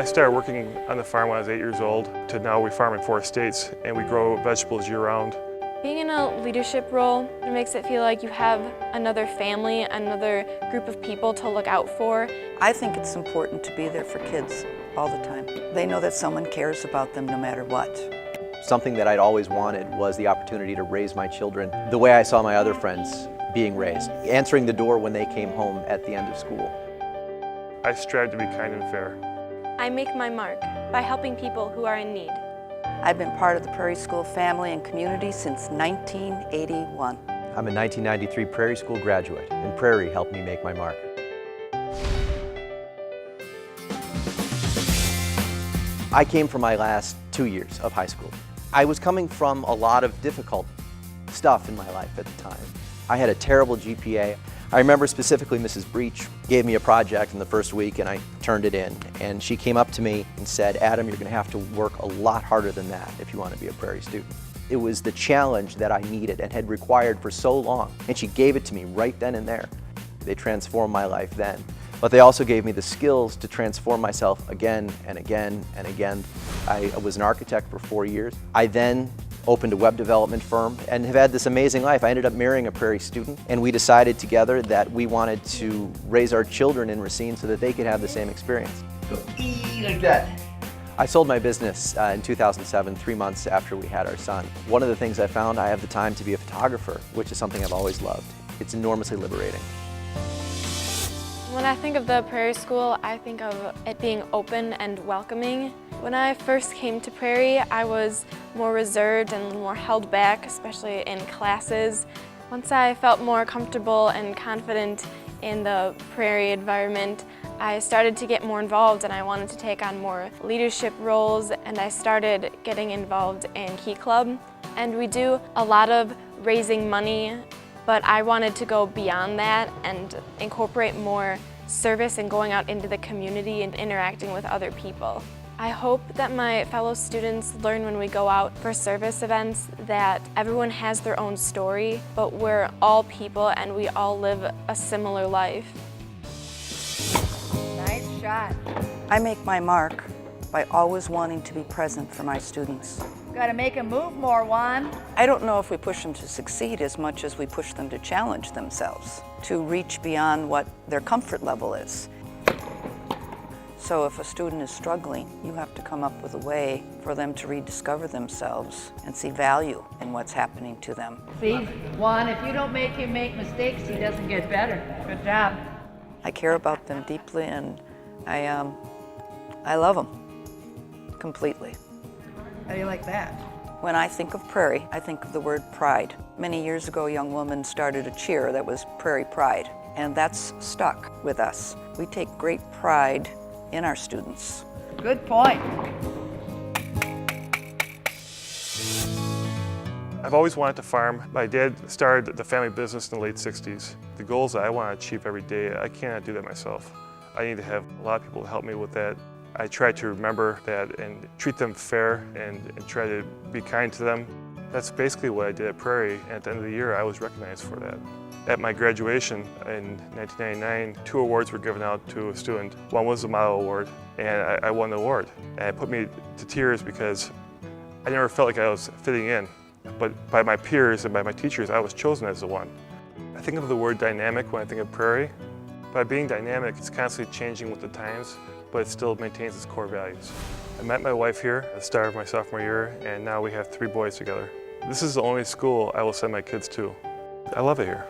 I started working on the farm when I was 8 years old to now we farm in 4 states and we grow vegetables year-round. Being in a leadership role, it makes it feel like you have another family, another group of people to look out for. I think it's important to be there for kids all the time. They know that someone cares about them no matter what. Something that I'd always wanted was the opportunity to raise my children the way I saw my other friends being raised, answering the door when they came home at the end of school. I strive to be kind and fair. I make my mark by helping people who are in need. I've been part of the Prairie School family and community since 1981. I'm a 1993 Prairie School graduate, and Prairie helped me make my mark. I came from my last 2 years of high school. I was coming from a lot of difficult stuff in my life at the time. I had a terrible GPA. I remember specifically Mrs. Breach gave me a project in the first week and I turned it in. And she came up to me and said, "Adam, you're going to have to work a lot harder than that if you want to be a Prairie student." It was the challenge that I needed and had required for so long. And she gave it to me right then and there. They transformed my life then. But they also gave me the skills to transform myself again and again and again. I was an architect for 4 years. I then opened a web development firm and have had this amazing life. I ended up marrying a Prairie student and we decided together that we wanted to raise our children in Racine so that they could have the same experience. Go eat like that. I sold my business in 2007, 3 months after we had our son. One of the things I found, I have the time to be a photographer, which is something I've always loved. It's enormously liberating. When I think of the Prairie School, I think of it being open and welcoming. When I first came to Prairie, I was more reserved and more held back, especially in classes. Once I felt more comfortable and confident in the Prairie environment, I started to get more involved and I wanted to take on more leadership roles, and I started getting involved in Key Club. And we do a lot of raising money, but I wanted to go beyond that and incorporate more service and going out into the community and interacting with other people. I hope that my fellow students learn when we go out for service events that everyone has their own story, but we're all people and we all live a similar life. Nice shot. I make my mark by always wanting to be present for my students. Gotta make them move more, Juan. I don't know if we push them to succeed as much as we push them to challenge themselves, to reach beyond what their comfort level is. So if a student is struggling, you have to come up with a way for them to rediscover themselves and see value in what's happening to them. See, Juan, if you don't make him make mistakes, he doesn't get better. Good job. I care about them deeply and I love them completely. How do you like that? When I think of Prairie, I think of the word pride. Many years ago, a young woman started a cheer that was Prairie Pride, and that's stuck with us. We take great pride in our students. Good point. I've always wanted to farm. My dad started the family business in the late 60s. The goals that I want to achieve every day, I cannot do that myself. I need to have a lot of people to help me with that. I try to remember that and treat them fair and try to be kind to them. That's basically what I did at Prairie, and at the end of the year I was recognized for that. At my graduation in 1999, 2 awards were given out to a student. One was the Model Award, and I won the award. And it put me to tears because I never felt like I was fitting in. But by my peers and by my teachers, I was chosen as the one. I think of the word dynamic when I think of Prairie. By being dynamic, it's constantly changing with the times, but it still maintains its core values. I met my wife here at the start of my sophomore year, and now we have 3 boys together. This is the only school I will send my kids to. I love it here.